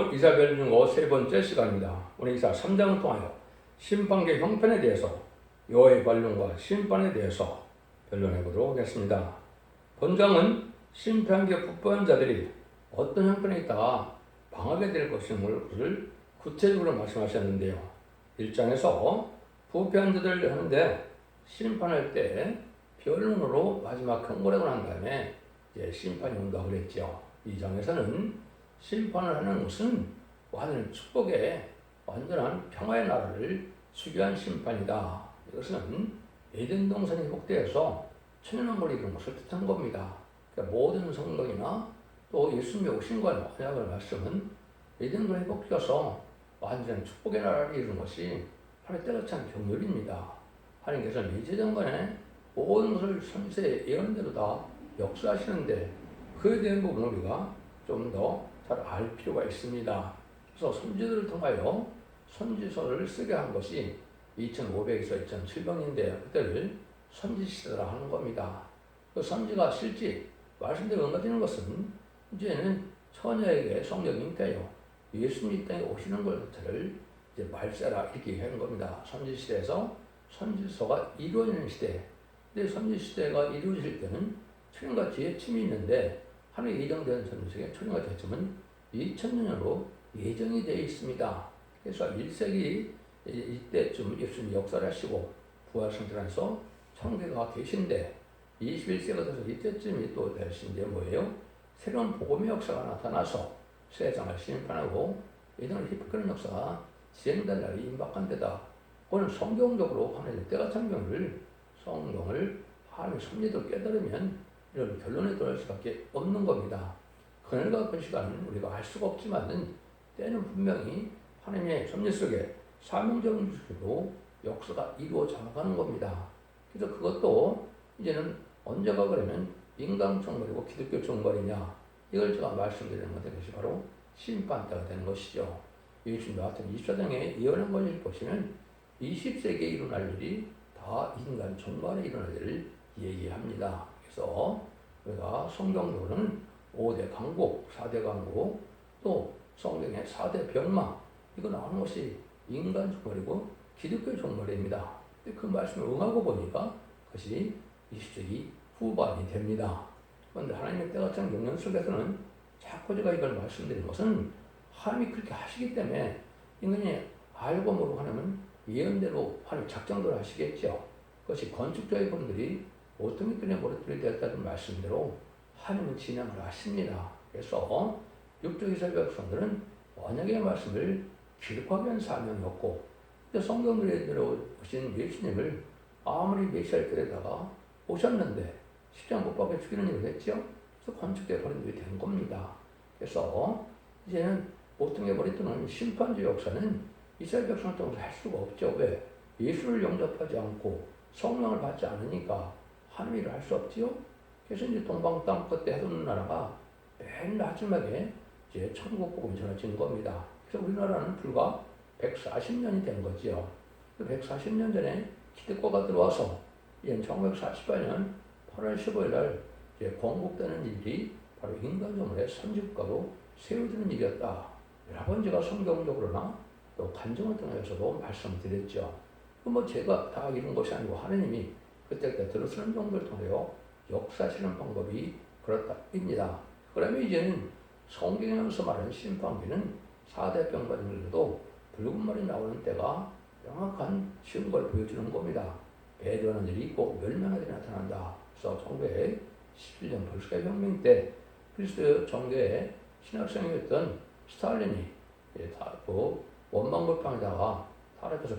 안녕하세요. 이사별중고 세 번째 시간입니다. 오늘 이사 3장을 통하여 심판계 형편에 대해서 여호와의 관련과 심판에 대해서 변론해 보도록 하겠습니다. 본장은 심판계 부패한 자들이 어떤 형편에 있다가 망하게 될 것을 구체적으로 말씀하셨는데요. 1장에서 부패한 자들을 하는데 심판할 때 변론으로 마지막 경고를 한 다음에 이제 심판이 온다고 그랬죠. 2장에서는 심판을 하는 것은 완전한 축복의 완전한 평화의 나라를 수교한 심판이다. 이것은 에덴 동산이 회복되어서 천년왕국을 이루는 것을 뜻한 겁니다. 그러니까 모든 성경이나 또 예수님의 오신과 언약의 말씀은 에덴 동산이 회복되어서 완전한 축복의 나라를 이루는 것이 하나의 때가 찬 경륜입니다. 하나님께서 미제정권에 모든 것을 선지서의 예언대로 다 역사하시는데 그에 대한 부분을 우리가 좀 더 잘 알 필요가 있습니다. 그래서 선지들을 통하여 선지서를 쓰게 한 것이 2500에서 2700년대 그때를 선지시대라 하는 겁니다. 그 선지가 실제 말씀대로 응답되는 것은 이제는 처녀에게 성령 잉태요 예수님이 이 땅에 오시는 것을 이제 말세라 이렇게 하는 겁니다. 선지시대에서 선지서가 이루어지는 시대. 근데 선지시대가 이루어질 때는 초림과 지혜침이 있는데 하나의 예정된 선지서의 초림과 지혜침은 2000년으로 예정이 되어 있습니다. 그래서 1세기 이때쯤 예수님이 역사를 하시고 부활승천해서 천국에 계신데 21세기가 돼서 이때쯤이 또 되신데 뭐예요? 새로운 복음의 역사가 나타나서 세상을 심판하고 예정을 힙하는 역사가 진행된 날이 임박한 데다 오늘 성경적으로 하나님의 때가 찬경을 성경을 하나님의 섭리도 깨달으면 이런 결론에 도달 수밖에 없는 겁니다. 그날과 같은 시간은 우리가 알 수가 없지만은 때는 분명히 하나님의 섭리 속에 사명적인 주시로 역사가 이루어져 가는 겁니다. 그래서 그것도 이제는 언제가 그러면 인간 정벌이고 기독교 정벌이냐 이걸 제가 말씀드리는 건데 그것이 바로 심판 때가 되는 것이죠. 예수님과 같은 24장의 예언한 것을 보시면 20세기에 일어날 일이 다 인간 정발에 일어날 일을 얘기합니다. 그래서 우리가 성경적으로는 5대 강국, 4대 강국, 또 성경의 4대 변망 이거 나오는 것이 인간 정벌이고 기독교 정벌입니다. 그 말씀을 응하고 보니까 그것이 20세기 후반이 됩니다. 그런데 하나님의 때가 찬 경륜 속에서는 자꾸 제가 이걸 말씀드린 것은 하나님이 그렇게 하시기 때문에 인간이 알고 모르고 하면 예언대로 하나님 작정대로 하시겠죠. 그것이 건축자의 분들이 어떤 것들이 머리들이 되었다는 말씀대로 하나님은 진행을 하십니다. 그래서 육조 이스라엘 백성들은 언약의 말씀을 기록하기 위한 사명이었고 성경에 들어오신 예수님을 아무리 메시아를 데려다가 오셨는데 십자가 못 박혀 죽이는 일을 했죠. 그래서 건축되어 버린 일이 된 겁니다. 그래서 이제는 보통 해버리던 심판주의 역사는 이스라엘 백성을 통해서 할 수가 없죠. 왜? 예수를 영접하지 않고 성령을 받지 않으니까 하나님 일을 할 수 없지요. 그래서 이제 동방 땅 끝에 해둔 나라가 맨 마지막에 이제 천국 복음이 전해진 겁니다. 그래서 우리나라는 불과 140년이 된 거지요. 140년 전에 기득권가 들어와서 1948년 8월 15일 날 이제 건국되는 일이 바로 인간정을의 선지국가로 세워지는 일이었다. 여러 번 제가 성경적으로나 또 간증을 통해서도 말씀드렸죠. 뭐 제가 다 이룬 것이 아니고 하나님이 그때 들어서는 정도를 통하여 역사하시는 방법이 그렇다입니다. 그러면 이제는 성경에서 말하는 심판기는 4대 병과들도 붉은 머리 나오는 때가 명확한 증거를 보여주는 겁니다. 배려하는 일이 있고 멸망의 일이 나타난다. 그래서 1917년 볼스카이 혁명 때 그리스도 정교의 신학생이었던 스탈린이 원망골방에다가 타락해서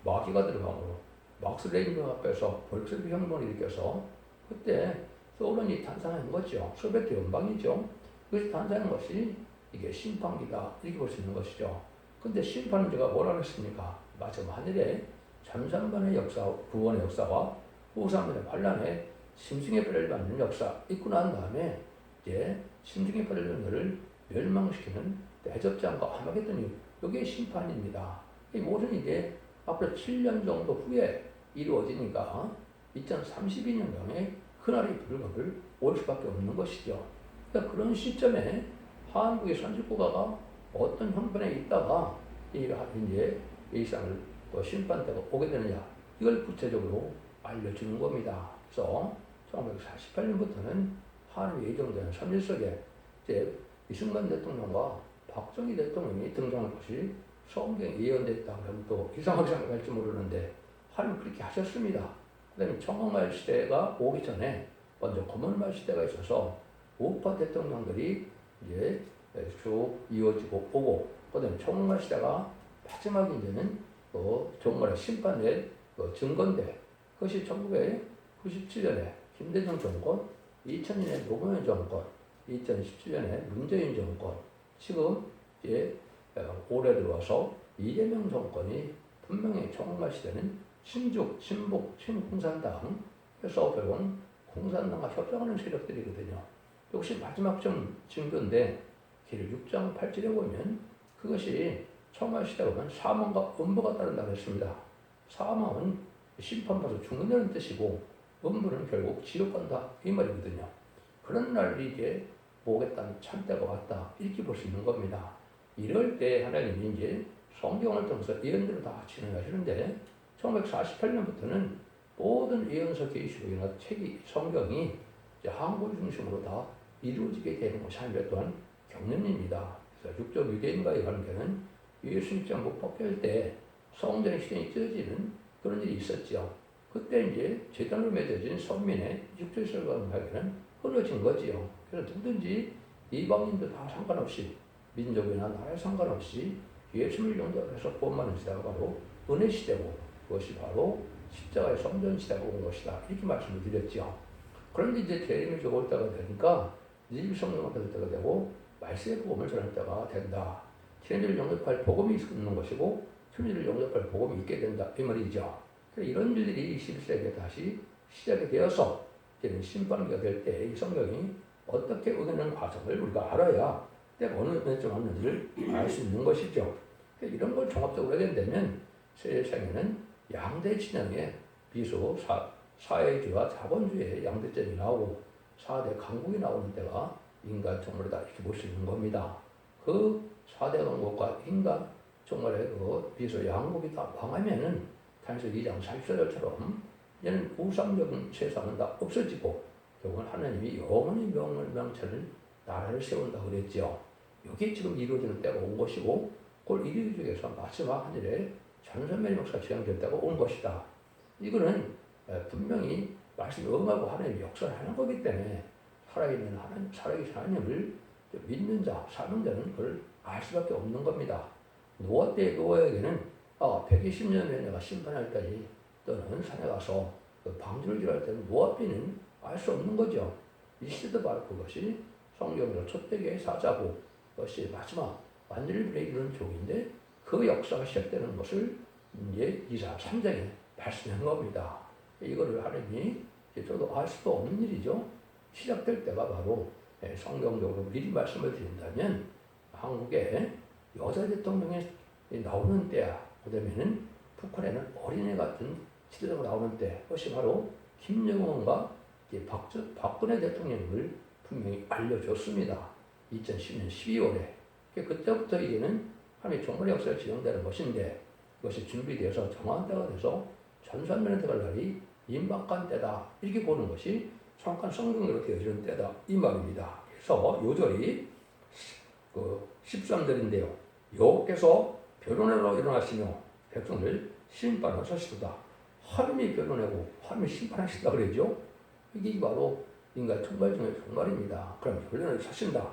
마귀가 들어가므로 막스 레닌그 앞에서 볼셰비크 혁명을 일으켜서 그때 소련이 탄생한 거죠. 소비에트 연방이죠. 그것이 탄생한 것이 이게 심판기다 이렇게 볼 수 있는 것이죠. 근데 심판은 제가 뭐라 했습니까? 마침 하늘에 잠잠반의 역사, 구원의 역사와 후삼분의 반란의 심승의 패를 받는 역사 있고 난 다음에 이제 심승의 패를 받는 것을 멸망시키는 대접장과 함하겠더니 이게 심판입니다. 이 모든 이게 앞으로 7년 정도 후에 이루어지니까 2032년경에 그날이 불가을 올 수밖에 없는 것이죠. 그러니까 그런 시점에 한국의 선지국가가 어떤 형편에 있다가 이제 이 세상을 또 심판 때가 오게 되느냐, 이걸 구체적으로 알려주는 겁니다. 그래서 1948년부터는 하나님의 예정된 3일석에 이제 이승만 대통령과 박정희 대통령이 등장할 것이 성경에 예언됐다 그러면 또 이상하게 생각할지 모르는데 하나님 그렇게 하셨습니다. 그 다음에 청홍말 시대가 오기 전에 먼저 고문말 시대가 있어서 우파 대통령들이 이제 쭉 이어지고 오고, 그 다음에 청홍말 시대가 마지막 이제는 정말의 심판의 증거인데, 그것이 1997년에 김대중 정권, 2002년에 노무현 정권, 2017년에 문재인 정권, 지금 이제 올해 들어와서 이재명 정권이 분명히 청홍말 시대는 친북, 친공산당 해서 결국은 공산당과 협상하는 세력들이거든요. 역시 마지막 징조인데 길 6장 8절에 보면 그것이 청홍말 시대에 보면 사망과 음부가 따른다고 했습니다. 사망은 심판받아서 죽는다는 뜻이고 음부는 결국 지옥 간다 이 말이거든요. 그런 날이 이제 오겠다는 참때가 왔다 이렇게 볼 수 있는 겁니다. 이럴 때 하나님이 이제 성경을 통해서 예언들을 다 진행하시는데 1948년부터는 모든 예언서 계시록이나 책이 성경이 이제 한국 중심으로 다 이루어지게 되는 것이 하나님의 또한 경륜입니다. 그래서 육적 유대인과의 관계는 예수님처럼 못 박혀질 때 성전의 시den이 찢어지는 그런 일이 있었죠. 그때 이제 제단으로 맺어진 선민의 육적 이스라엘과의 관계는 끊어진 거지요. 그래서 누구든지 이방인도 다 상관없이 민족이나 나라에 상관없이 예수를 영접해서 구원받는 시대가 바로 은혜 시대고 그것이 바로 십자가의 성전 시대가 온 것이다. 이렇게 말씀을 드렸죠. 그런데 이제 재림이 올 때가 되니까 니느웨 성령을 받을 때가 되고 말세의 복음을 전할 때가 된다. 천지를 영접할 복음이 있는 것이고 천지를 영접할 복음이 있게 된다. 이 말이죠. 그래서 이런 일들이 21세기에 다시 시작이 되어서 이제는 심판기가 될 때 이 성경이 어떻게 오는 과정을 우리가 알아야 때가 어느 면쯤 왔는지를 알 수 있는 것이죠. 이런 걸 종합적으로 하게 되면 세상에는 양대 진영의 비소 사회주의와 자본주의의 양대점이 나오고 4대 강국이 나오는 때가 인간 정말이다 이렇게 볼 수 있는 겁니다. 그 4대 강국과 인간 정말의 그 비소 양국이 다 망하면은 단서 2장 40절처럼 이제는 우상적인 세상은 다 없어지고 결국은 하나님이 영원히 명철을 나라를 세운다 그랬죠. 여기 지금 이루어지는 때가 온 것이고 그걸 이루어지기 위해서 마지막 하늘에 전선멸의 역사가 진행될 때가 온 것이다. 이거는 분명히 말씀이 응하고 하나님이 역사를 하는 거기 때문에 살아있는 하나님, 살아계신 하나님을 믿는 자, 사명자는 그걸 알 수밖에 없는 겁니다. 노아 때 노아에게는 120년 후에 내가 심판할 때니 너는 산에 가서 그 방주를 지할 때는 노아 때는 알 수 없는 거죠. 이 시대도 바로 그것이 성경으로 첫대기의 사자고 그것이 마지막 완전히 이르는 족인데 그 역사가 시작되는 것을 이제 이사 3장에 말씀한 겁니다. 이거를 하나님이 저도 알 수도 없는 일이죠. 시작될 때가 바로 성경적으로 미리 말씀을 드린다면 한국에 여자 대통령이 나오는 때야. 그다음에는 북한에는 어린애 같은 시대적으로 나오는 때 그것이 바로 김정은과 박근혜 대통령을 분명히 알려줬습니다. 2010년 12월에. 그때부터 이제는 하나님의 정말의 역사가 진행되는 것인데 이것이 준비되어서 정한 때가 돼서 전산면에 들어갈 날이 임박한 때다. 이렇게 보는 것이 정확한 성경으로 되어지는 때다. 이 말입니다. 그래서 요절이 13절인데요. 여호와께서 변론하러 일어나시며 백성을 심판하셨으다. 하나님이 변론하고 하나님이 심판하시다 그러죠. 이게 바로 인간 총괄 중에 총괄입니다. 그럼 변론을 하신다.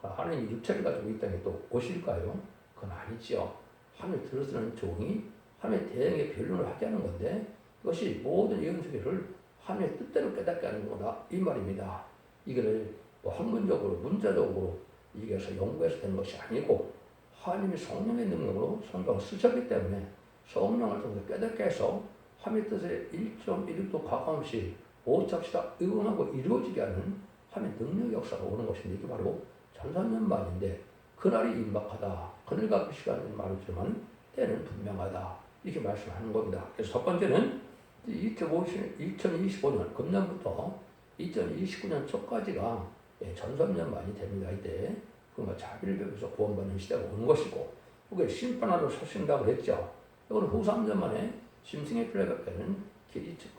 하나님이 육체를 가지고 이 땅에 또 오실까요? 그건 아니지요. 하나님 들어서는 종이 하나님의 대행의 변론을 하게 하는 건데 이것이 모든 예언서기를 하나님의 뜻대로 깨닫게 하는 거다. 이 말입니다. 이거를 학문적으로 문자적으로 이게서 연구해서 된 것이 아니고 하나님이 성령의 능력으로 성경을 쓰셨기 때문에 성령을 통해서 깨닫게 해서 하나님의 뜻에 1.1도 가까움없이 오차없이 응하고 이루어지게 하는 하나님의 능력 역사가 오는 것인데 이게 바로 전산년 만인데 그날이 임박하다. 그늘과 그 시간은 말했지만 때는 분명하다. 이렇게 말씀하는 겁니다. 그래서 첫 번째는 2025년 금년부터 2029년 초까지가 전산년 만이 됩니다. 이때 그런 자비를 베풀어서 구원받는 시대가 오는 것이고, 그게 심판하러 서신다고 그랬죠. 이거는 후 3년 만에 짐승의 피를 베푸는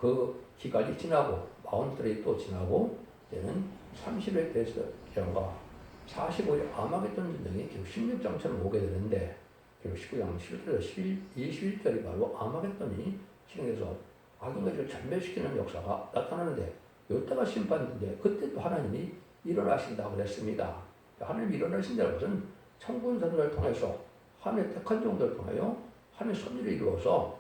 그 기간이 지나고 마운트레이 또 지나고 이제는 30일 대전과 45일 아마겟돈 전쟁이 결국 16장처럼 오게 되는데, 결국 19장 11절에서 21절이 바로 아마겟돈이 진행해서 악인들을 전멸시키는 역사가 나타나는데, 이때가 심판인데 그때 또 하나님이 일어나신다고 그랬습니다. 하나님이 일어나신다는 것은 천군사들을 통해서 하나님의 택한 종들을 통하여 하나님의 섭리를 이루어서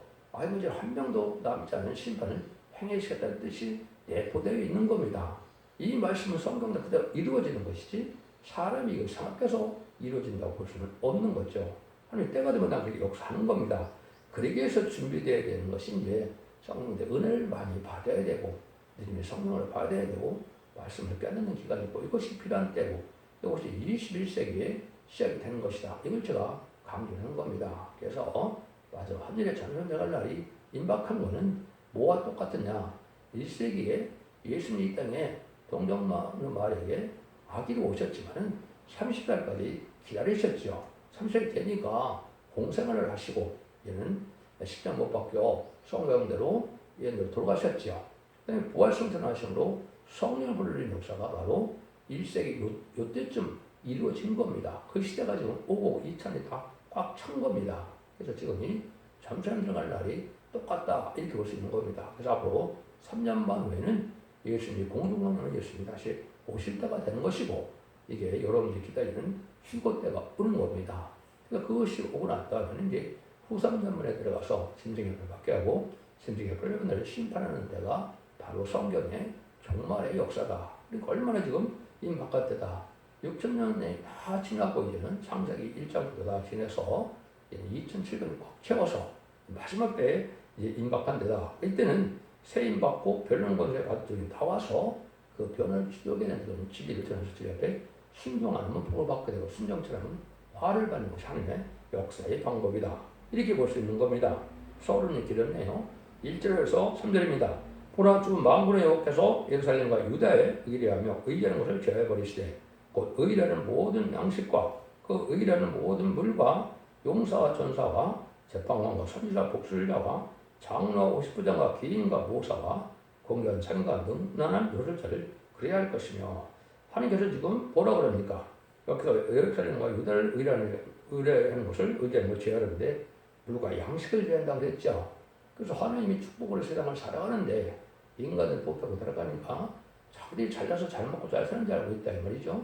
이제 한 명도 남지 않은 심판을 행해시켰다는 뜻이 내포되어 있는 겁니다. 이 말씀은 성경대 그대로 이루어지는 것이지 사람이 이걸 생각해서 이루어진다고 볼 수는 없는 거죠. 하나님 때가 되면 그렇게 역사하는 겁니다. 그러기 위해서 준비되어야 되는 것이 이제 성령의 은혜를 많이 받아야 되고, 하나님의 성령을 받아야 되고, 말씀을 깨닫는 기간이 있고, 이것이 필요한 때고, 이것이 21세기에 시작이 되는 것이다. 이걸 제가 강조하는 겁니다. 그래서 맞아, 하늘의 전선 내갈 날이 임박한 거는 뭐와 똑같으냐? 1세기에 예수님이 이 땅에 동정마는 말에게 아기로 오셨지만은 30살까지 기다리셨죠. 30살 되니까 공생활을 하시고, 얘는 십자가 못 박혀 성경대로 얘는 돌아가셨죠. 그다음에 부활승천하심으로 성령을 부르는 역사가 바로 1세기 요때쯤 이루어진 겁니다. 그 시대가 지금 오고 2000이 다 꽉 찬 겁니다. 그래서 지금이 잠시만 들어갈 날이 똑같다, 이렇게 볼 수 있는 겁니다. 그래서 앞으로 3년 반 후에는 예수님이 공중강림을 예수님이 다시 오실 때가 되는 것이고, 이게 여러분들이 기다리는 휴거 때가 오는 겁니다. 그러니까 그것이 오고 났다면 이제 후 3년만에 들어가서 짐승의 뿔 받게 하고, 짐승의 뿔을 심판하는 때가 바로 성경의 종말의 역사다. 그러니까 얼마나 지금 임박한 때다. 6,000년이 다 지나고 이제는 창세기 1장부터 다 지내서 2,700을 꽉 채워서 마지막 때에 이제 임박한 데다. 이때는 새 임받고 변론 권세 받들이 다 와서 그 변을 지도하는 그런 진리를 전해서 주 앞에 순종하면 복을 받게 되고, 순종치 않으면 화를 받는 것이 하나님의 역사의 방법이다. 이렇게 볼 수 있는 겁니다. 서론이 길었네요. 1절에서 3절입니다. 보라, 주 만군의 여호와께서 예루살렘과 유다에 의리하며 의리하는 것을 제어해버리시되, 곧 의리하는 모든 양식과 그 의리하는 모든 물과 용사와 전사와 재판관과 선지자 복술자와 장로와 50부장과 기인과 모사와 공견 창과 능란한 요술자를 그래야 할 것이며, 하나님께서 지금 뭐라 그럽니까? 여기서 예루살렘과 유다를 의뢰하는 것을 의뢰하는 걸 제어하는데, 물과 양식을 제한다고 했죠. 그래서 하나님이 축복으로 세상을 살아가는데 인간은 복잡하고 들어가니까 자기들이 잘나서 잘 먹고 잘 사는 줄 알고 있다, 이 말이죠.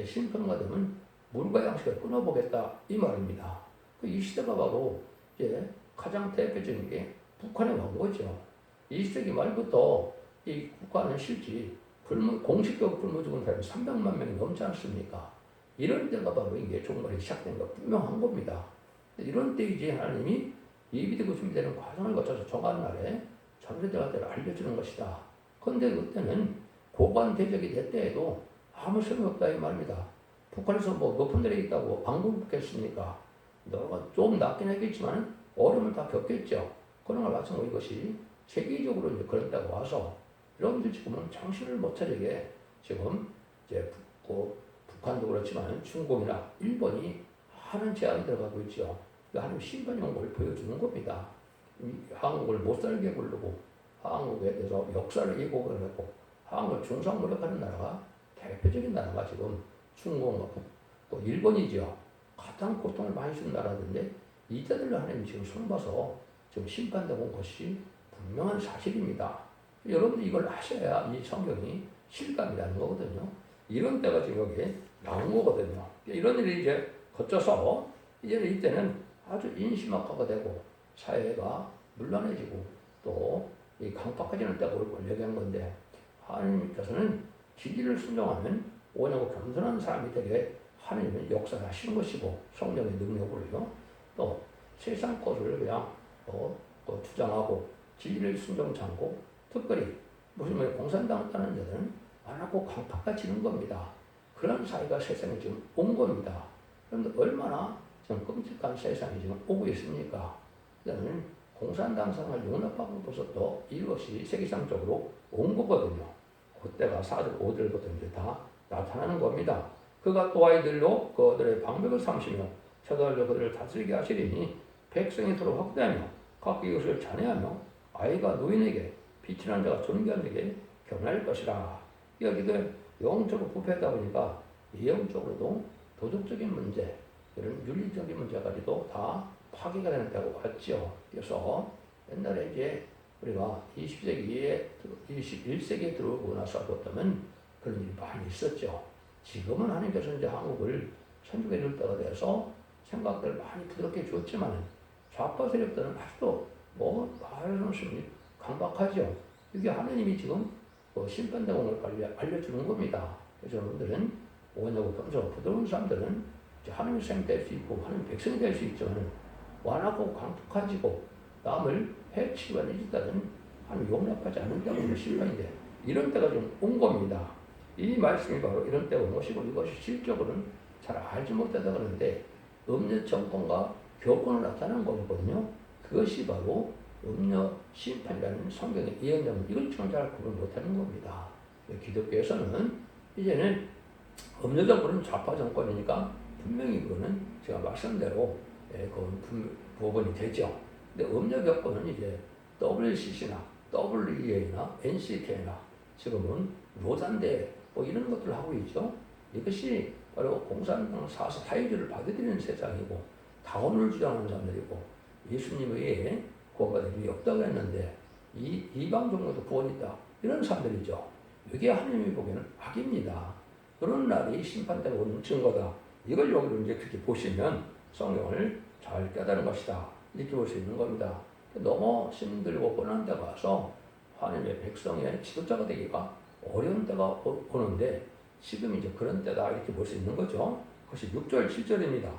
심판과 되면 물과 양식을 끊어보겠다, 이 말입니다. 이 시대가 바로 이제 가장 대표적인 게 북한의 왕고죠. 20세기 말부터 이 북한은 실제 공식적으로 굶어 죽은 사람이 300만 명이 넘지 않습니까? 이런 때가 바로 이게 종말이 시작된 거 분명한 겁니다. 이런 때 이제 하나님이 예비되고 준비되는 과정을 거쳐서 정한 날에 전세대가들을 알려주는 것이다. 그런데 그때는 고관 대적이 될 때에도 아무 소용없다, 이 말입니다. 북한에서 뭐 높은 데에 있다고 안 굶겠습니까? 너가 좀 낫긴 했겠지만 어려움을 다 겪겠죠. 그런 걸 마찬가지로 이것이 세계적으로 이제 그런 때가 와서 여러분들 지금은 정신을 못 차리게 지금 이제 북한도 그렇지만 중국이나 일본이 하는 제안이 들어가고 있죠. 하나님 심판용 걸 보여주는 겁니다. 한국을 못 살게 부르고 한국에 대해서 역사를 예고를 하고 한국을 중상노력하는 나라가 대표적인 나라가 지금 중국과 또 일본이죠. 가장 고통을 많이 주는 나라인데 이자들로 하나님 지금 손 봐서 지금 심판되고 온 것이 분명한 사실입니다. 여러분들 이걸 아셔야 이 성경이 실감이 나는 거거든요. 이런 때가 지금 여기에 나온 거거든요. 이런 일이 이제 거쳐서 이제 이때는 아주 인심학화가 되고 사회가 물란해지고 또 이 강팍해지는 때가 올 걸 얘기한 건데, 하나님께서는 진리를 순종하면 오냐고 겸손한 사람이 되게 하나님은 역사를 하시는 것이고, 성령의 능력으로요. 또 세상 것을 그냥 또 주장하고 진리를 순종치 않고, 특별히 무슨 공산당 따는 자들은 많고 강팍해지는 겁니다. 그런 사회가 세상에 지금 온 겁니다. 그런데 얼마나 지금 끔찍한 세상이 지금 오고 있습니까? 그다음에 공산당 상을 용납하고 벌써도 이것이 세계상적으로 온 거거든요. 그때가 4절, 5절부터 이제 다 나타나는 겁니다. 그가 또 아이들로 그들의 방백을 삼으시며 저들로 그들을 다스리게 하시리니 백성이 서로 확대하며 각기 이것을 잔해하며 아이가 노인에게 빛이난 자가 존귀한 자에게 겸할 것이라. 여기도 영적으로 부패하다 보니까 이영적으로도 도덕적인 문제, 이런 윤리적인 문제까지도 다 파괴가 되는 때가 왔죠. 그래서 옛날에 이제 우리가 20세기에 21세기에 들어오고 나서 보면 그런 일이 많이 있었죠. 지금은 하나님께서 이제 한국을 천국에 이룰 때가 돼서 생각들을 많이 부드럽게 주었지만 좌파 세력들은 아직도 말하는 것이 강박하죠. 이게 하나님이 지금 심판대원을 알려주는 겁니다. 그래서 여러분들은 뭐냐고 평소 부드러운 사람들은 하나님의 생이 될 수 있고 하나님의 백성이 될 수 있지만 완악하고 강팍하지고 남을 해치고 하는 하나님 용납하지 않는 때가 오는 심판인데 이런 때가 좀 온 겁니다. 이 말씀이 바로 이런 때가 온 것이고 이것이 실적으로는 잘 알지 못하다 그러는데 음녀 정권과 교권을 나타내는 거거든요. 그것이 바로 음녀 심판이라는 성경의 예언자문 이걸 지금 잘 구분 못하는 겁니다. 기독교에서는 이제는 음녀 정권은 좌파 정권이니까 분명히 그거는 제가 말씀대로 그건 부분이 되죠. 근데 음녀 정권은 이제 WCC나 WEA나 NCT나 지금은 로단대 이런 것들을 하고 있죠. 이것이 바로 공산당 사회주의를 받아들이는 세상이고 다원을 주장하는 사람들이고 예수님 외에 구원받은 이 없다고 했는데 이 이방 종교도 구원이 있다 이런 사람들이죠. 이게 하나님이 보기에는 악입니다. 그런 날이 심판대가 오는 증거다. 이걸 여기로 이제 그렇게 보시면 성경을 잘 깨달은 것이다 이렇게 볼 수 있는 겁니다. 너무 힘들고 고난 데가 와서 하나님의 백성의 지도자가 되기가 어려운 때가 오는데 지금 이제 그런 때다 이렇게 볼 수 있는 거죠. 그것이 6절 7절입니다.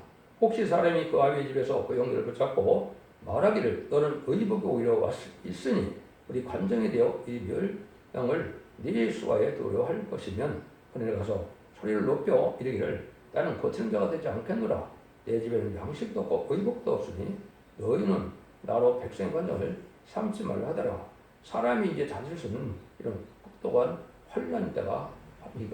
혹시 사람이 그 아비의 집에서 그 영들을 붙잡고 말하기를 너는 의복에 오히려 있으니 우리 관정이 되어 이 멸령을 네 수하에 두려워할 것이면 그네 가서 소리를 높여 이르기를 나는 거치는 자가 되지 않겠노라. 내 집에는 양식도 없고 의복도 없으니 너희는 나로 백성의 관정을 삼지 말라 하더라. 사람이 이제 다질 수 있는 이런 혹독한 환난 때가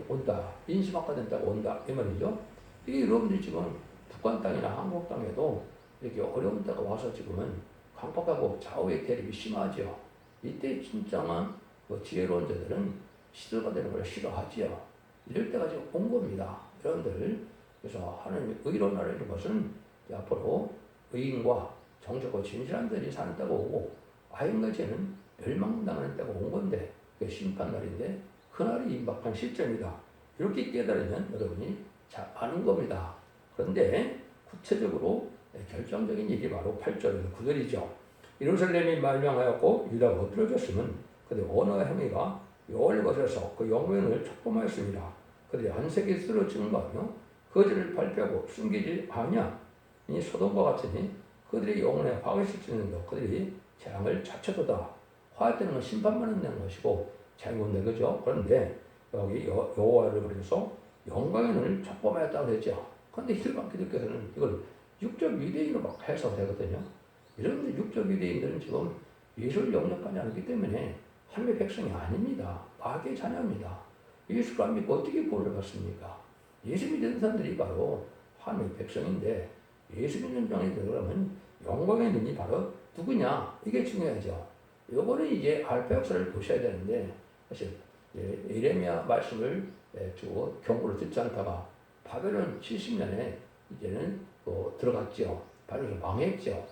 온다. 인심학화된 때가 온다. 이 말이죠. 이게 여러분들이 지금 북한 땅이나 한국 땅에도 이렇게 어려운 때가 와서 지금은 강박하고 좌우의 대립이 심하죠. 이때 진짜만 지혜로운 자들은 시도가 되는 걸 싫어하지요. 이럴 때가 지금 온 겁니다. 여러분들. 그래서 하나님의 의로나라는 것은 앞으로 의인과 정직하고 진실한 자들이 사는 때가 오고 아인과 죄는 멸망당하는 때가 온 건데 그게 심판날인데 그날이 임박한 시점이다. 이렇게 깨달으면 여러분이 잘 아는 겁니다. 그런데 구체적으로 결정적인 일이 바로 8절에서 9절이죠. 예루살렘이 말명하였고 유다가 엎드려졌으면 그들의 언어의 행위가 여호와를 거스려서 그 영광을 촉범하였습니다. 그들이 안색이 쓰러지는 거며 거짓을 발표하고 숨기지 아니하. 이 소돔과 같으니 그들의 영혼에 화가 실지는도 그들이 재앙을 자초도다. 화했다는 건 심판만 낸 것이고 재앙은 된 거죠. 그런데 여기 여호와를 그래서 영광의 눈을 촉범하였다고 그랬죠. 그런데 일반 기독교에서는 이걸 육적 유대인으로 막 해석되거든요. 이런 육적 유대인들은 지금 예수를 영접하지 않기 때문에 하나님의 백성이 아닙니다. 마귀의 자녀입니다. 예수를 안 믿고 어떻게 구원을 받습니까? 예수 믿는 사람들이 바로 하나님의 백성인데 예수 믿는 자들이 그러면 영광의 눈이 바로 누구냐? 이게 중요하죠. 요거는 이제 알파 역사를 보셔야 되는데 사실 예레미야 말씀을 주고 경고를 듣지 않다가 바벨론 70년에 이제는 또 들어갔죠. 바벨론 망했죠.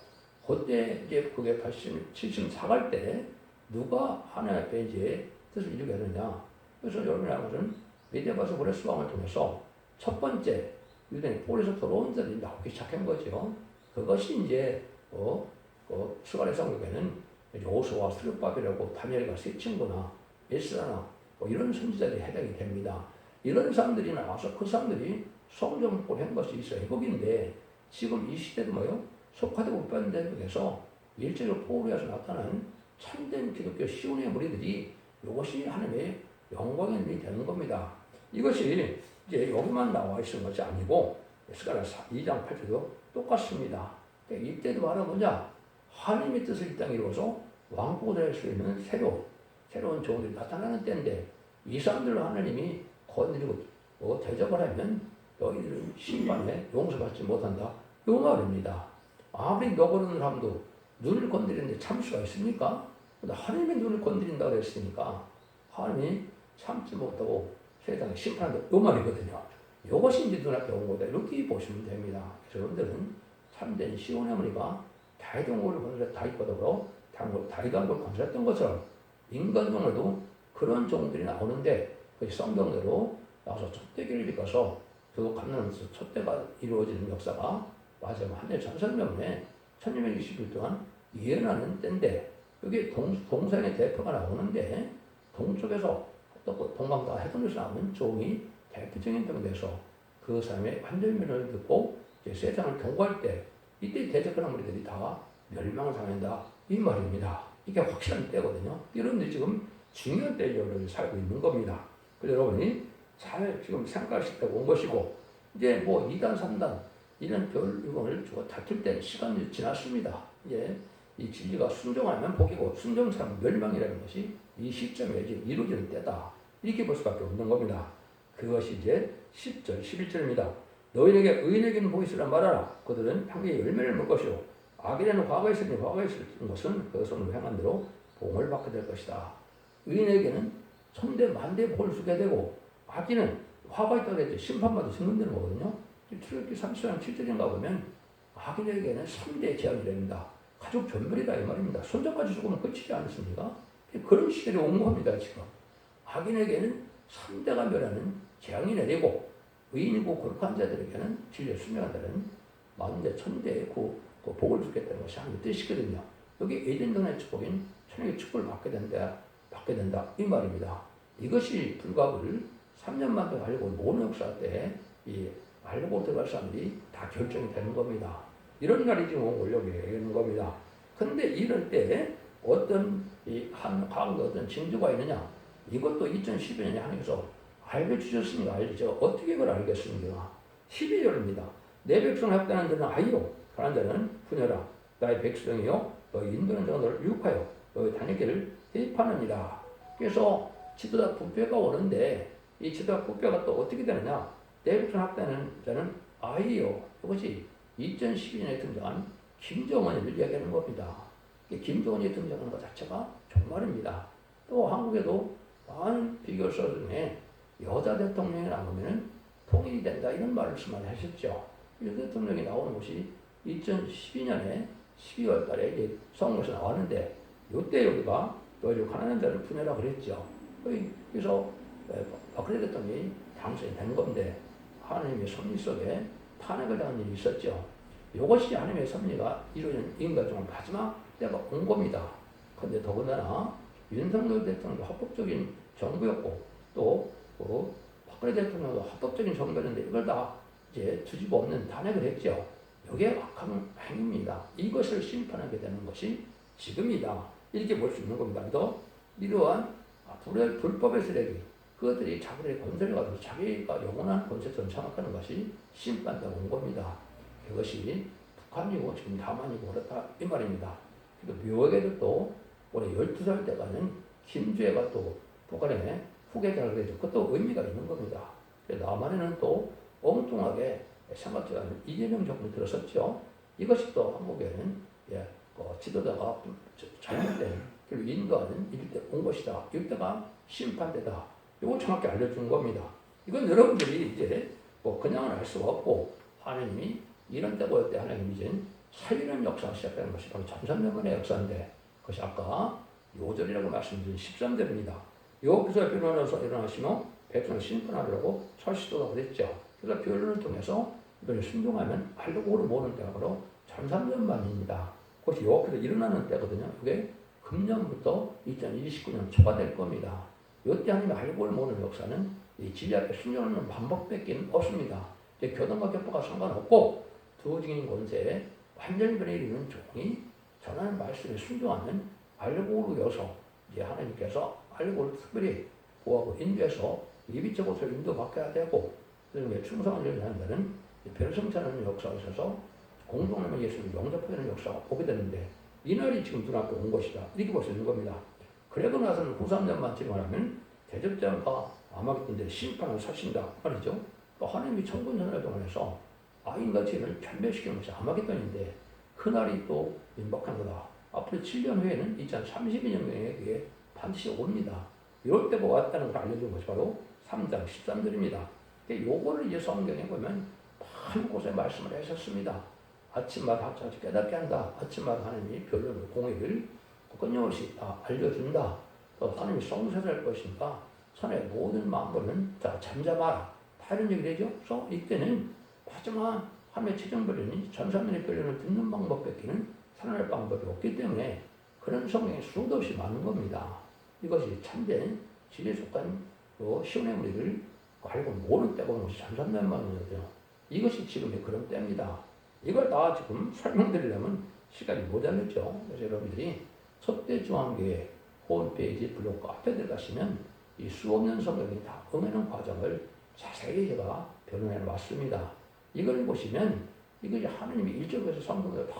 그때 이제 그게 74갈 때 누가 하나님 앞에 이제 뜻을 이루게 하느냐. 그래서 여러분이 알고는 메디아바스 브레스 왕을 통해서 첫 번째 유대인 폴에서 들어온 자들이 나오기 시작한 거죠. 그것이 이제 스가랴 성경에는 요수와 스룹바벨하고 다니엘과 세 친구나 에스라나 이런 선지자들이 해당이 됩니다. 이런 사람들이 나와서 그 사람들이 성경 공부를 한 것이 있어요. 회복인데 지금 이 시대도 속화되고 못받는 대목에서 일제로 포로에서 나타난 참된 기독교 시온의 무리들이 이것이 하나님의 영광의 눈이 되는 겁니다. 이것이 이제 여기만 나와 있는 것이 아니고 스가랴 2장 8절도 똑같습니다. 그러니까 이때도 바로 뭐냐? 하나님의 뜻을 이 땅에 이루어서 왕국을 할 수 있는 새로운 종들이 나타나는 때인데 이 사람들을 하나님이 건드리고 대접을 하면 너희들은 심판에 용서받지 못한다. 이 말입니다. 아무리 너그러운 사람도 눈을 건드리는데 참을 수가 있습니까? 하나님의 눈을 건드린다고 했으니까 하나님이 참지 못하고 세상에 심판한다. 이 말이거든요. 이것이 이제 눈앞에 온 거다. 이렇게 보시면 됩니다. 그래서 여러분들은 참된 시온의 어머니가 다윗왕국을 건설했 다윗보다도 다윗왕국을 건설했던 것처럼 인간종에도 그런 종들이 나오는데 그 성경대로 나와서 촛대기를 입어서 그 감나라에서 촛대가 이루어지는 역사가 마지막 한해 전설명에 1220일 동안 예언하는 때인데 여기 동산의 대표가 나오는데 동쪽에서 또 동방과 해동에서 나오는 종이 대표적인 병돼서 그 사람의 환절면을 듣고 이제 세상을 경고할 때 이때 대적하는 무리들이 다 멸망을 당한다 이 말입니다. 이게 확실한 때거든요. 여러분들이 지금 중요한 때에 살고 있는 겁니다. 그래서 여러분이 잘 지금 생각하실 때가 온 것이고 이제 뭐 2단 3단 이런 별을 주고 다툴 때는 시간이 지났습니다. 이제 이 진리가 순종하면 복이고 순종사는 멸망이라는 것이 이 시점에 이제 이루어지는 때다. 이렇게 볼 수밖에 없는 겁니다. 그것이 이제 10절, 11절입니다. 너희에게 의인에게는 복이 있으라 말하라. 그들은 향기의 열매를 먹을 것이요 악인에는 화가 있으니 화가 있을 것은 그 손으로 행한 대로 복을 받게 될 것이다. 의인에게는 천대 만대 복을 주게 되고 악인은 화가 있다고 했죠. 심판받아 죽는다는 거거든요. 출애굽기 30장 7절인가 보면 악인에게는 3대 재앙이 됩니다. 가족 전멸이다 이 말입니다. 손자까지 죽으면 끝이지 않습니까? 그런 시절이 온 겁니다. 지금 악인에게는 3대가 멸하는 재앙이 내리고 의인이고 거룩한 자들에게는 진리에 순종한다는 만대 천대의 그 복을 주겠다는 것이 하나님의 뜻이거든요. 여기 에덴동의 축복인 천국의 축복을 받게 된다 이 말입니다. 이것이 불과를 3년만 더 알고 모든 역사 때 이 알고 들어갈 사람들이 다 결정이 되는 겁니다. 이런 날이 지금 오려고 얘기하는 겁니다. 근데 이럴 때 어떤 가운데 어떤 징조가 있느냐? 이것도 2012년에 하나님께서 알려주셨으니까 알죠. 어떻게 그걸 알겠습니까? 12절입니다. 내 백성 합당한 자는 아이요 가난 자는 부녀라. 나의 백성이요 너희 인도는 자가 너를 유혹하여 너희 다닐 길을 대입하느니라. 그래서 지도자 부패가 오는데 이 지도자 부패가 또 어떻게 되느냐? 내 백성 합당한 자는 아이요. 이것이 2012년에 등장한 김정은을 이야기하는 겁니다. 김정은이 등장하는 것 자체가 정말입니다. 또 한국에도 많은 비교서 중에 여자 대통령이 나오면 통일이 된다 이런 말씀을 하셨죠. 여자 대통령이 나오는 것이 2012년에 12월 달에 선거에서 나왔는데 이때 여기가 너희 가난한 자를 부녀라 그랬죠. 그래서 박근혜 대통령이 당선이 된 건데 하나님의 섭리 속에 탄핵을 당한 일이 있었죠. 이것이 하나님의 섭리가 이루어진 인간 중 마지막 때가 온 겁니다. 그런데 더군다나 윤석열 대통령도 합법적인 정부였고 또 박근혜 대통령도 합법적인 정부였는데 이걸 다 이제 뒤집어 엎는 탄핵을 했죠. 이게 악한 행위입니다. 이것을 심판하게 되는 것이 지금이다. 이렇게 볼 수 있는 겁니다. 또 이러한 불법의 세력이 그것들이 자기들의 권세를 가지고 자기가 영원한 권세처럼 장악하는 것이 심판되고 온 겁니다. 그것이 북한이고 지금 남한이고 그렇다 이 말입니다. 묘하게도 또 올해 12살 때가는 김주애가 또 북한의 후계자를 해서 그것도 의미가 있는 겁니다. 남한에는 또 엉뚱하게 생각지 않은 이재명 정권이 들었었죠. 이것이 또 한국에는 지도자가 잘못된 그리고 인도하는 일대 온 것이다. 이때가 심판대다. 이걸 정확히 알려준 겁니다. 이건 여러분들이 이제 그냥은 알 수가 없고 하나님이 이런 때고 때 하나님이 이제 살리는 역사가 시작되는 것이 바로 전산명분의 역사인데 그것이 아까 요절이라고 말씀드린 13절입니다. 여호와께서 변호하셔서 일어나시며 백성을 심판하려고 철시도라고 그랬죠. 그래서 변론을 통해서 이걸 순종하면 알고를 모으는 때가 바로 전산명만입니다. 그것이 여호와께서 일어나는 때거든요. 그게 금년부터 2029년 초가 될 겁니다. 이때 하나님의 알고를 모으는 역사는 이 진리 앞에 순종하는 방법밖에 없습니다. 교단과 격파가 상관없고 두 증인 권세에 완전변에 이르는 종이 전하는 말씀에 순종하는 알고로 여서 이제 하나님께서 알고를 특별히 보호하고 인도해서 예비적 곳을 인도받게 되고 그다음에 충성을 열리한다는 별성찬하는 역사가 있어서 공동하면 예수를 영접하는 역사가 오게 되는데 이 날이 지금 눈앞에 온 것이다. 이렇게 볼 수 있는 겁니다. 그러고 나서는 후 3년만 지나면 대접장과 아마겟돈들의 심판을 사신다 말이죠. 또 하나님이 천군천사를 동원해서 악인과 죄를 변별시키는 것이 아마겟돈인데 그날이 또 임박한 거다. 앞으로 7년 후에는 2032년 명에 그게 반드시 옵니다. 이럴 때가 왔다는 걸 알려준 것이 바로 3장 13절입니다. 요거를 이제 성경에 보면 많은 곳에 말씀을 하셨습니다. 아침마다 학자같이 깨닫게 한다. 아침마다 하나님이 별로를 공의를 끊임없이 다 알려준다. 또 하나님이 성사할 것이니까 선의 모든 마음으로는 자 잠잠하라. 다 이런 얘기를 해죠. 그래서 이때는 하지만 하나님의 최종 변론이 전사면의 변론을 듣는 방법밖에는 살아날 방법이 없기 때문에 그런 성경이 수도 없이 많은 겁니다. 이것이 참된 진리에 속한 시온의 무리를 알고 모르는 때가 오는 것이 전산난만이거든요. 이것이 지금의 그런 때입니다. 이걸 다 지금 설명드리려면 시간이 모자르죠. 그래서 여러분들이 석대중앙교회 홈페이지 블로그 앞에 들어가시면 이 수없는 성경이 다 응하는 과정을 자세히 제가 변호해 놨습니다. 이걸 보시면 이것이 하나님이 일적에서 성경으로 다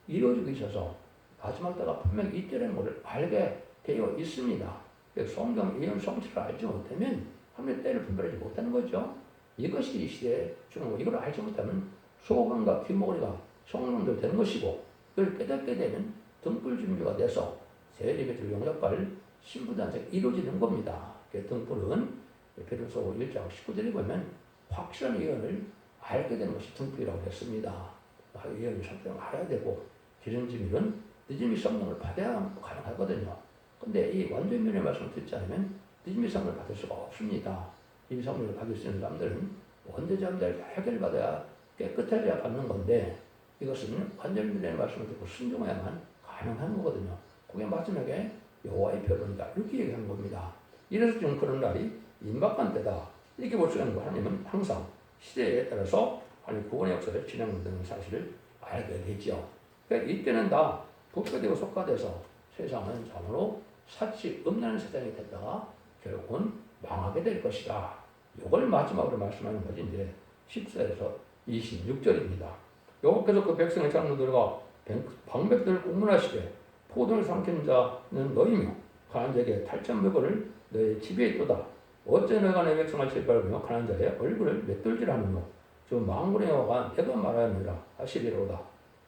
이루어지고 있어서 마지막 때가 분명히 이때라는 것을 알게 되어 있습니다. 성경 예언 성취를 알지 못하면 하나님의 때를 분별하지 못하는 거죠. 이것이 이 시대의 중요한 이걸 알지 못하면 소금과 귀머거리가 성령들 되는 것이고 그걸 깨닫게 되면 등불 준비가 돼서 세례배들 용접할 신부단체가 이루어지는 겁니다. 등불은 베드로서 1장 19절에 보면 확실한 예언을 알게 되는 것이 등불이라고 했습니다. 예언을 성경을 알아야 되고 기름짐일은 늦음이 성령을 받아야 가능하거든요. 근데 이 완전면의 말씀을 듣지 않으면 늦음이 성령을 받을 수가 없습니다. 이 성령을 받을 수 있는 사람들은 원죄자들에게 해결받아야 깨끗해져야 받는 건데 이것은 완전면의 말씀을 듣고 순종해야만 가능한 거거든요. 그게 마지막에 여호와의 변론이다 이렇게 얘기하는 겁니다. 이래서 지금 그런 날이 임박한 때다 이렇게 볼 수 있는 거 하나님은 항상 시대에 따라서 하나님 구원의 역사를 진행한다는 사실을 알게 되죠. 그러니까 이때는 다 부패되고 속화돼서 세상은 참으로 사치 없는 세상이 됐다가 결국은 망하게 될 것이다. 이걸 마지막으로 말씀하는 것이 이제 14에서 26절입니다. 여호와께서 그 백성의 장로들과 방백들을 공문하시되 포도를 삼킨 자는 너희며 가난한 자에게 탈천물건을 너희 집에 있도다. 어째 너희가 내 백성을 질밟으며 가난한 자의 얼굴을 맷돌질하느뇨. 저 망군의 여호와가 내가 말하느니라 하시리로다.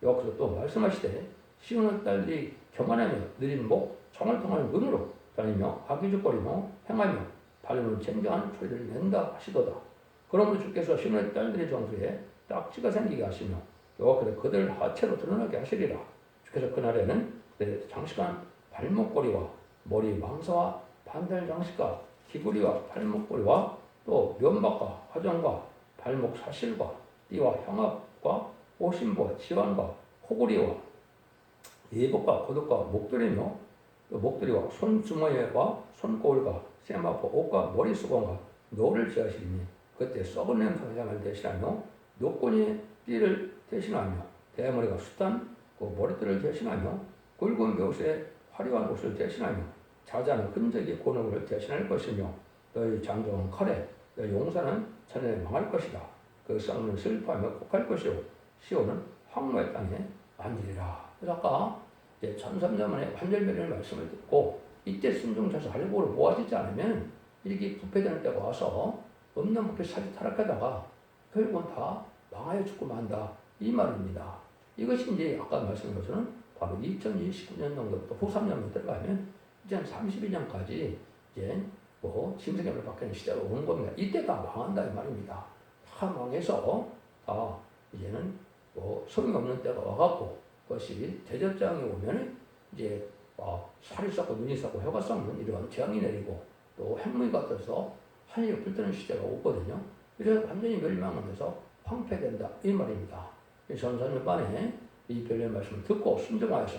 여호와께서 또 말씀하시되 시온의 딸이 교만하며 느린 목 정을 통하는 눈으로 다니며 악의죽거리며 행하며 발로 쟁쟁한 소리를 낸다 하시도다. 그러므로 주께서 시온의 딸들의 정수에 딱지가 생기게 하시며 여호와께서 그들 하체로 드러나게 하시리라. 주께서 그날에는 그들의 장식한 발목걸이와 머리 왕사와 반달 장식과 귀걸이와 발목걸이와 또 면박과 화장과 발목 사실과 띠와 향압과 오신부와 지환과 코골이와 예복과 고독과 목도리며 또 목도리와 손주머니와 손거울과 세마포 옷과 머리수건과 노를 지하시리니 그때 썩은 냄새향을 대신하며 노꼬니 띠를 대신하며 대머리가 숱한 그 머리띠를 대신하며 굵은 벼옷에 화려한 옷을 대신하며 자자는 흔적이 고능을 대신할 것이며 너희 장정은 칼에 너희 용사는 전에 망할 것이다. 그 쌍은 슬퍼하며 곡할 것이요 시온은 황무의 땅에 앉으리라. 그래서 아까 이제 1300년만에 환절변의 말씀을 듣고 이때 순종자서 할고를 모아지지 않으면 이렇게 부패되는 때가 와서 없는 부패 사지 타락하다가 결국은 다 망하여 죽고 만다 이 말입니다. 이것이 이제 아까 말씀한 것처럼 바로 2029년 정도부터 후 3년으로 들어가면 2032년까지 이제 짐승의 박히는 시대가 오는 겁니다. 이때 다 망한다 이 말입니다. 다 망해서 다 이제는 소용이 없는 때가 와갖고 그것이 대접장이 오면 이제 살이 썩고 눈이 썩고 혀가 썩는 이런 재앙이 내리고 또 핵무기 같아서 하늘이 불뜨는 시대가 오거든요. 이래서 완전히 멸망하면서 황폐된다 이 말입니다. 전선일반에 이 변론의 말씀을 듣고 순종하여서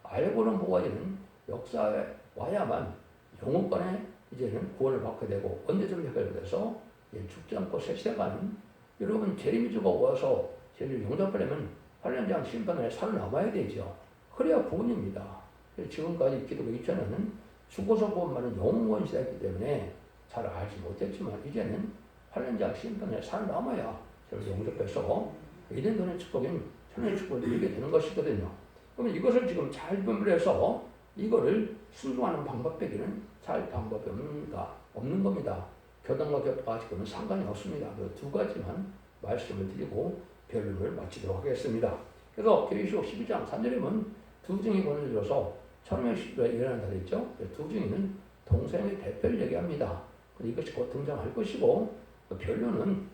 알고는 모아지는 역사에 와야만 영혼권에 이제는 구원을 받게 되고 언제든지 해결돼서 죽지 않고 색색하는 여러분 재림이주가 와서 죄를 용납하려면 8년장 심판에 살아남아야 되죠. 그래야 구원입니다. 지금까지 기독교 2000년은 죽어서 구원받는 영원 시대이기 때문에 잘 알지 못했지만 이제는 8년장 심판에 살아남아야 죄를 용납해서 이런 돈의 축복인 천의 축복을 누리게 되는 것이거든요. 그러면 이것을 지금 잘 분별해서 이거를 순종하는 방법 빼기는 잘 방법이 없는 겁니다. 교단과 교파가 지금은 상관이 없습니다. 그 두 가지만 말씀을 드리고 변론을 마치도록 하겠습니다. 그래서 계시록 12장 3절에 보면 두 증이 보내줘서 천명의 시대가 일어난다 그랬죠. 두 증인은 동생의 대표를 얘기합니다. 이것이 곧 등장할 것이고 그 변론은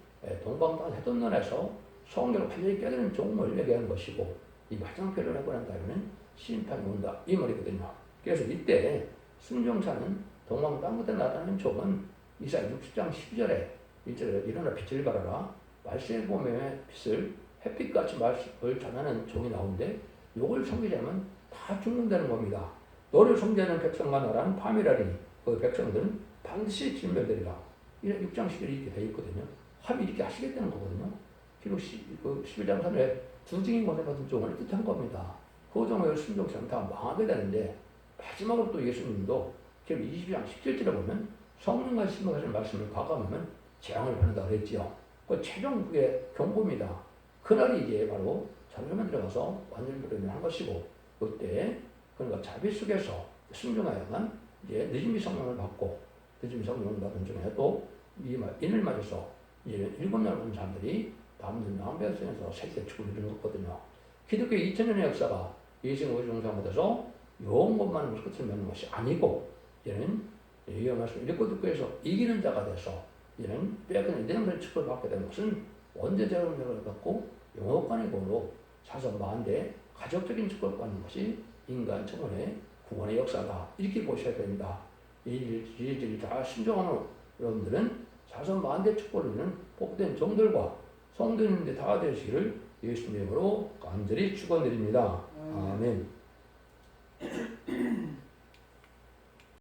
동방당 해돋론에서 성경을 완전히 깨달은 종을 얘기하는 것이고 이 마지막 변론을 하고 난 다음에는 심판이 온다 이 말이거든요. 그래서 이때 순종사는 동방 땅끝에 나타나는 종은 이사야 60장 12절에 일어나 빛을 발하라 말세의 봄의 빛을 햇빛같이 말씀을 전하는 종이 나오는데 요걸 섬기자면 다 죽는다는 겁니다. 너를 섬기는 백성과 나라는 파멸하리니 그 백성들은 반드시 진멸되리라. 6장 11절에 이렇게 되어 있거든요. 합이 이렇게 하시겠다는 거거든요. 그리고 11장 3절에 두 증인 권세받은 종을 뜻한 겁니다. 그 종의 순종사는 다 망하게 되는데 마지막으로 또 예수님도 20장 17절에 보면 성령과 신명하시는 말씀을 과감하면 재앙을 받는다고 그랬지요. 그 최종 그게 경고입니다. 그날이 이제 바로 자르만 들어가서 완전 변론을 한 것이고 그때 그러니까 자비 속에서 순종하여만 이제 늦은이 성령을 받고 늦은이 성령을 받은 중에 또 인을 맞아서 이제 7날 온 사람들이 남는 남배성에서 세계 축을 이루는 거거든요. 기독교의 2000년의 역사가 예수의 오종상보다서 용 것만으로 끝을 맺는 것이 아니고 이제는 예언 말씀 읽고 듣고 해서 이기는 자가 돼서 이제는 빼앗기는 내용을 축을 받게 되는 것은 원죄자를 갖고 영업관의 공으로 사선 만대 가족적인 축복을 받는 것이 인간 청원의 구원의 역사다. 이렇게 보셔야 됩니다. 이 일들이 다 순종하는 여러분들은 사선 만대 축복을 누리는 복된 종들과 성도님들 다 되시기를 예수님으로 간절히 축원드립니다. 아멘.